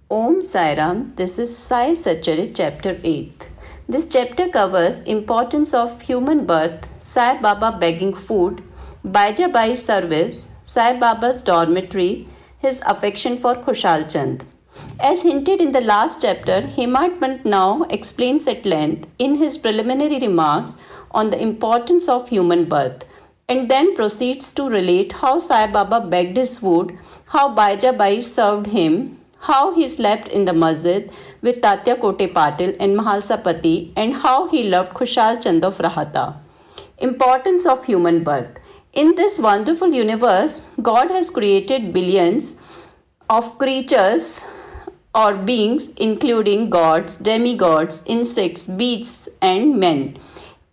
Om Sai Ram, this is Sai Satcharitra chapter 8. This chapter covers importance of human birth, Sai Baba begging food, Baija Bai's service, Sai Baba's dormitory, his affection for Khushal Chand. As hinted in the last chapter, Hemad Pant now explains at length in his preliminary remarks on the importance of human birth, and then proceeds to relate how Sai Baba begged his food, how Baija Bai served him, how he slept in the masjid with Tatya Kote Patil and Mahalsa Pati, and how he loved Khushal Chand of Rahata. Importance of human birth. In this wonderful universe, God has created billions of creatures or beings, including gods, demigods, insects, beasts, and men,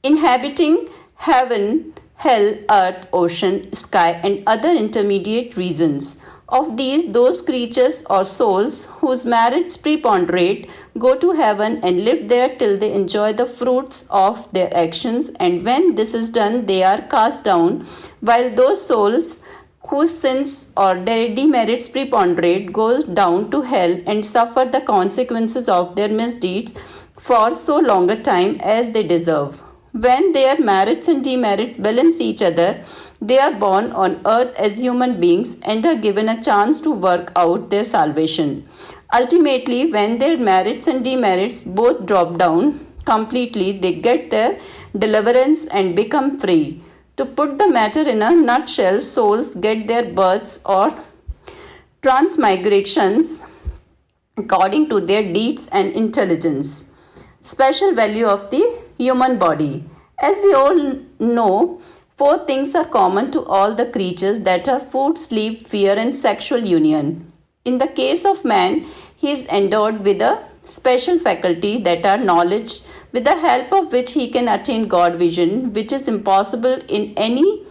inhabiting heaven, hell, earth, ocean, sky, and other intermediate regions. Of these, those creatures or souls whose merits preponderate go to heaven and live there till they enjoy the fruits of their actions, and when this is done, they are cast down, while those souls whose sins or demerits preponderate go down to hell and suffer the consequences of their misdeeds for so long a time as they deserve. When their merits and demerits balance each other, they are born on earth as human beings and are given a chance to work out their salvation. Ultimately, when their merits and demerits both drop down completely, they get their deliverance and become free. To put the matter in a nutshell, souls get their births or transmigrations according to their deeds and intelligence. Special value of the human body. As we all know, four things are common to all the creatures, that are food, sleep, fear, and sexual union. In the case of man, he is endowed with a special faculty, that are knowledge, with the help of which he can attain God vision, which is impossible in any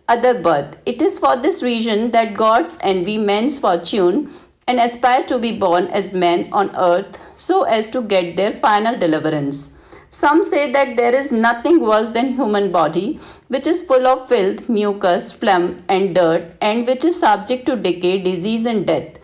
other birth. It is for this reason that gods envy man's fortune and aspire to be born as men on earth so as to get their final deliverance. Some say that there is nothing worse than human body, which is full of filth, mucus, phlegm, and dirt, and which is subject to decay, disease, and death.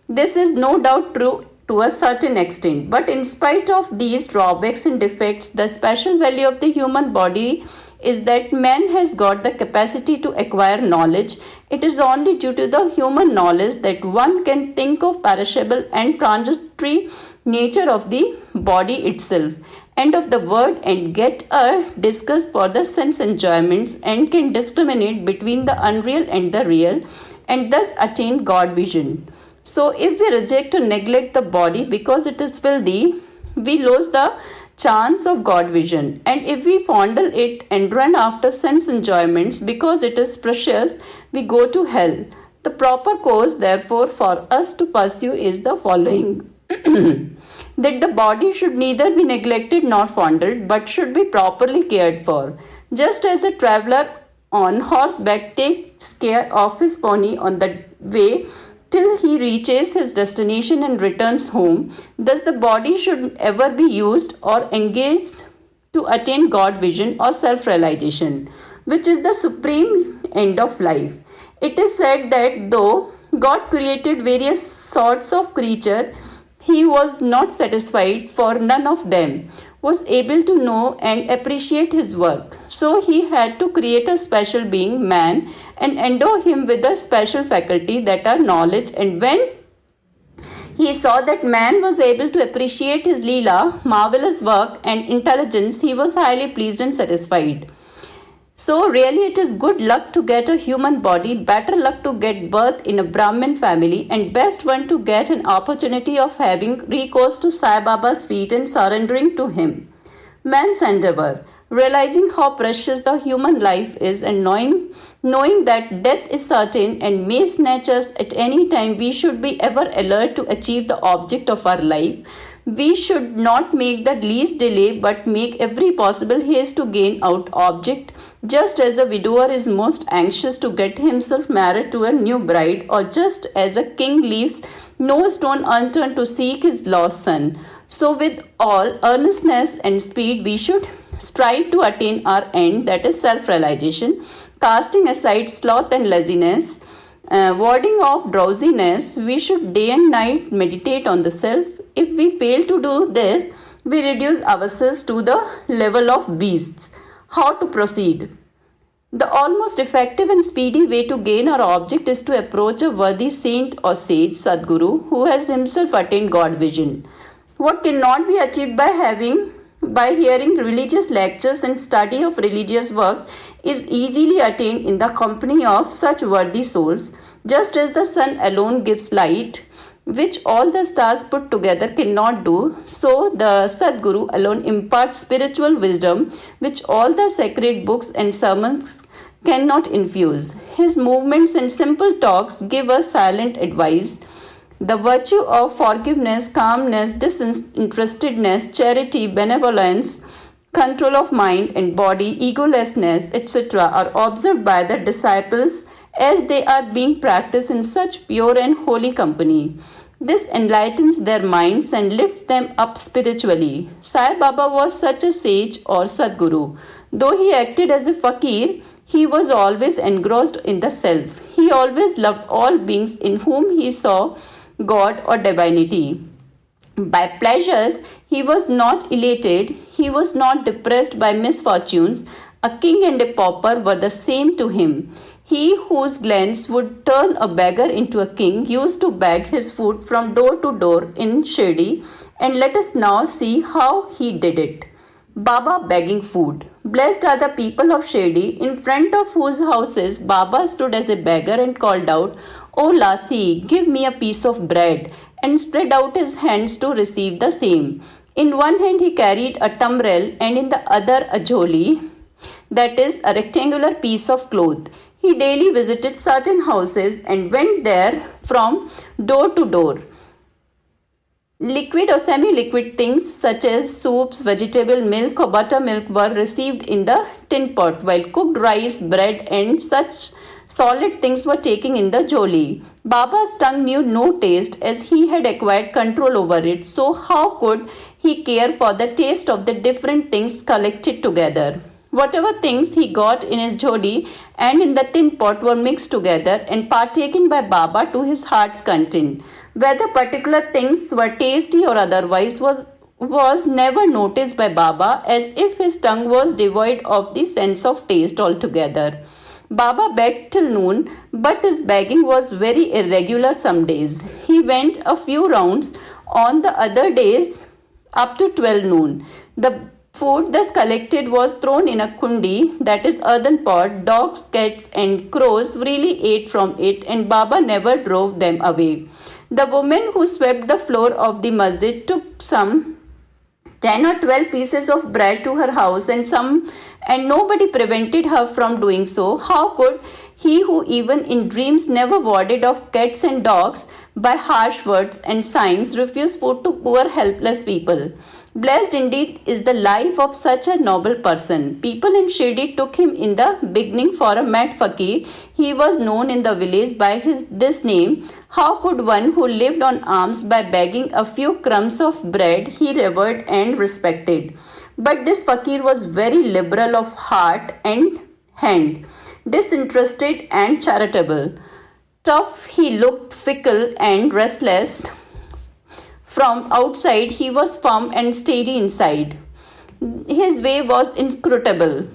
This is no doubt true to a certain extent, but in spite of these drawbacks and defects, the special value of the human body is that man has got the capacity to acquire knowledge. It is only due to the human knowledge that one can think of perishable and transitory nature of the body itself and of the word, and get a disgust for the sense enjoyments, and can discriminate between the unreal and the real, and thus attain God vision. So if we reject or neglect the body because it is filthy, we lose the chance of God vision. And if we fondle it and run after sense enjoyments because it is precious, we go to hell. The proper course, therefore, for us to pursue is the following. That the body should neither be neglected nor fondled, but should be properly cared for. Just as a traveler on horseback takes care of his pony on the way till he reaches his destination and returns home, thus the body should ever be used or engaged to attain God vision or self-realization, which is the supreme end of life. It is said that though God created various sorts of creatures, he was not satisfied, for none of them was able to know and appreciate his work. So he had to create a special being, man, and endow him with a special faculty, that are knowledge. And when he saw that man was able to appreciate his Leela, marvelous work, and intelligence, he was highly pleased and satisfied. So really it is good luck to get a human body, better luck to get birth in a Brahmin family, and best one to get an opportunity of having recourse to Sai Baba's feet and surrendering to him. Man's endeavor, realizing how precious the human life is, and knowing that death is certain and may snatch us at any time, we should be ever alert to achieve the object of our life. We should not make the least delay, but make every possible haste to gain out object, just as a widower is most anxious to get himself married to a new bride, or just as a king leaves no stone unturned to seek his lost son. So with all earnestness and speed we should strive to attain our end, that is self-realization, casting aside sloth and laziness, warding off drowsiness, we should day and night meditate on the self. If we fail to do this, we reduce ourselves to the level of beasts. How to proceed? The almost effective and speedy way to gain our object is to approach a worthy saint or sage, Sadguru, who has himself attained God vision. What cannot be achieved by hearing religious lectures and study of religious works is easily attained in the company of such worthy souls, just as the sun alone gives light, which all the stars put together cannot do, so the Sadguru alone imparts spiritual wisdom, which all the sacred books and sermons cannot infuse. His movements and simple talks give us silent advice. The virtue of forgiveness, calmness, disinterestedness, charity, benevolence, control of mind and body, egolessness, etc. are observed by the disciples as they are being practiced in such pure and holy company. This enlightens their minds and lifts them up spiritually. Sai Baba was such a sage or Sadguru. Though he acted as a fakir, he was always engrossed in the self. He always loved all beings in whom he saw God or divinity. By pleasures, he was not elated, he was not depressed by misfortunes. A king and a pauper were the same to him. He whose glance would turn a beggar into a king used to beg his food from door to door in Shirdi, and let us now see how he did it. Baba begging food. Blessed are the people of Shirdi, in front of whose houses Baba stood as a beggar and called out, "O Lassi, give me a piece of bread," and spread out his hands to receive the same. In one hand he carried a tumbrel and in the other a jholi, that is, a rectangular piece of cloth. He daily visited certain houses and went there from door to door. Liquid or semi-liquid things such as soups, vegetable milk or buttermilk were received in the tin pot, while cooked rice, bread and such solid things were taken in the jholi. Baba's tongue knew no taste as he had acquired control over it, so how could he care for the taste of the different things collected together? Whatever things he got in his jholi and in the tin pot were mixed together and partaken by Baba to his heart's content. Whether particular things were tasty or otherwise was never noticed by Baba, as if his tongue was devoid of the sense of taste altogether. Baba begged till noon, but his begging was very irregular some days. He went a few rounds on the other days up to 12 noon. The food thus collected was thrown in a kundi, that is earthen pot. Dogs, cats and crows freely ate from it, and Baba never drove them away. The woman who swept the floor of the masjid took some 10 or 12 pieces of bread to her house and nobody prevented her from doing so. How could he who even in dreams never warded off cats and dogs by harsh words and signs refuse food to poor helpless people? Blessed indeed is the life of such a noble person. People in Shirdi took him in the beginning for a mad fakir. He was known in the village by this name. How could one who lived on alms by begging a few crumbs of bread he revered and respected? But this fakir was very liberal of heart and hand, disinterested and charitable. Tough, he looked fickle and restless. From outside, he was firm and steady inside. His way was inscrutable.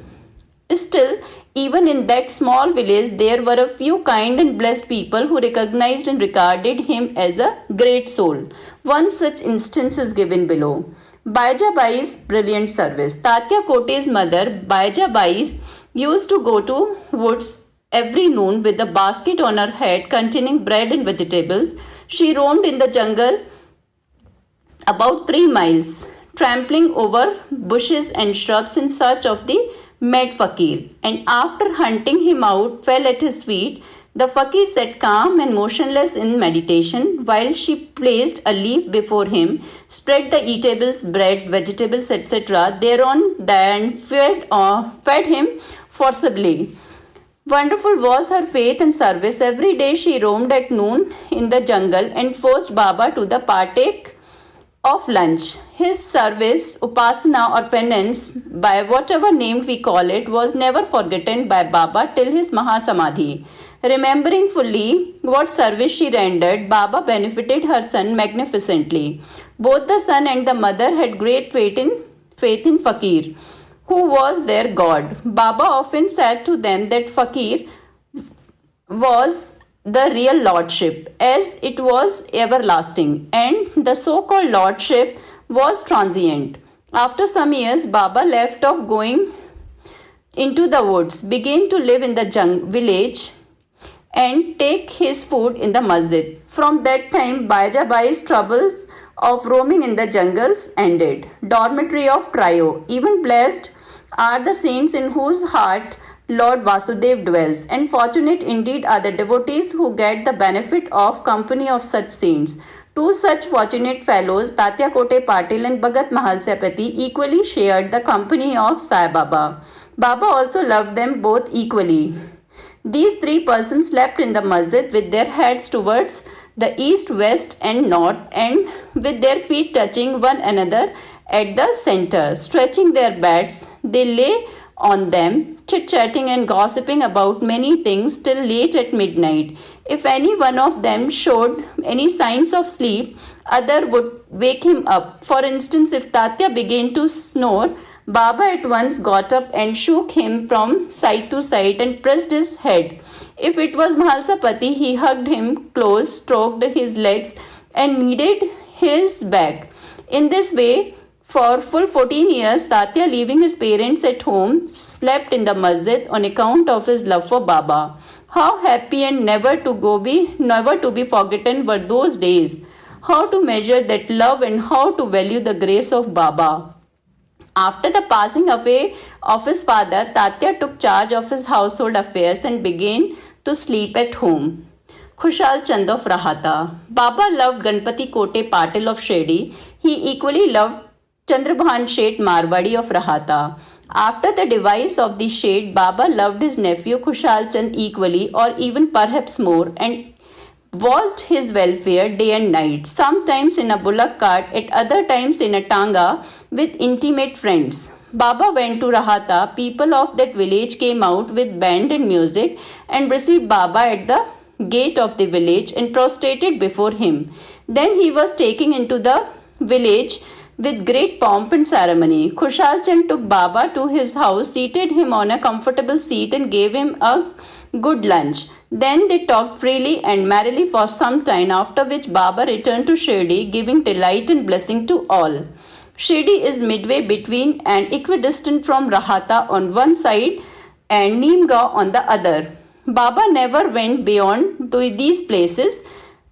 Still, even in that small village, there were a few kind and blessed people who recognized and regarded him as a great soul. One such instance is given below. Baija Bai's brilliant service. Tatya Kote's mother, Baija Bai, used to go to woods every noon with a basket on her head containing bread and vegetables. She roamed in the jungle about 3 miles, trampling over bushes and shrubs in search of the mad fakir, and after hunting him out, fell at his feet. The fakir sat calm and motionless in meditation, while she placed a leaf before him, spread the eatables, bread, vegetables, etc. thereon, then fed him forcibly. Wonderful was her faith and service. Every day she roamed at noon in the jungle and forced Baba to the partake of lunch. His service, upasana or penance, by whatever name we call it, was never forgotten by Baba till his Mahasamadhi. Remembering fully what service she rendered, Baba benefited her son magnificently. Both the son and the mother had great faith in Fakir, who was their god. Baba often said to them that Fakir was the real lordship, as it was everlasting, and the so called lordship was transient. After some years, Baba left off going into the woods, began to live in the village, and take his food in the masjid. From that time, Bai's troubles of roaming in the jungles ended. Dormitory of Trio. Even blessed are the saints in whose heart Lord Vasudev dwells, and fortunate indeed are the devotees who get the benefit of company of such saints. Two such fortunate fellows, Tatya Kote Patil and Bhagat Mahalsapati, equally shared the company of Sai Baba. Baba also loved them both equally. These three persons slept in the masjid with their heads towards the east, west, and north, and with their feet touching one another at the center. Stretching their beds, they lay on them, chit-chatting and gossiping about many things till late at midnight. If any one of them showed any signs of sleep, other would wake him up. For instance, if Tatya began to snore, Baba at once got up and shook him from side to side and pressed his head. If it was Mahalsapati, he hugged him close, stroked his legs, and kneaded his back. In this way, for full 14 years, Tatya, leaving his parents at home, slept in the masjid on account of his love for Baba. How happy and never to be forgotten were those days. How to measure that love and how to value the grace of Baba. After the passing away of his father, Tatya took charge of his household affairs and began to sleep at home. Khushal Chand of Rahata. Baba loved Ganpati Kote Patil of Shedi. He equally loved Chandrabhan Sheth Marwadi of Rahata. After the demise of the Sheth, Baba loved his nephew Khushal Chand equally or even perhaps more, and watched his welfare day and night, sometimes in a bullock cart, at other times in a tanga with intimate friends. Baba went to Rahata. People of that village came out with band and music and received Baba at the gate of the village and prostrated before him. Then he was taken into the village with great pomp and ceremony. Khushal Chand took Baba to his house, seated him on a comfortable seat, and gave him a good lunch. Then they talked freely and merrily for some time, after which Baba returned to Shirdi, giving delight and blessing to all. Shirdi is midway between and equidistant from Rahata on one side and Neemgaon on the other. Baba never went beyond these places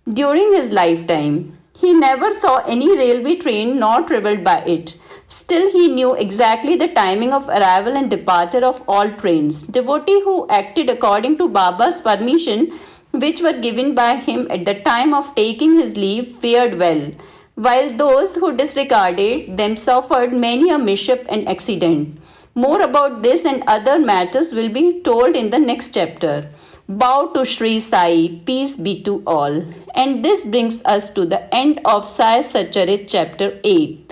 during his lifetime. He never saw any railway train nor travelled by it. Still, he knew exactly the timing of arrival and departure of all trains. Devotee who acted according to Baba's permission, which were given by him at the time of taking his leave, fared well, while those who disregarded them suffered many a mishap and accident. More about this and other matters will be told in the next chapter. Bow to Sri Sai, peace be to all. And this brings us to the end of Sai Satcharitra chapter 8.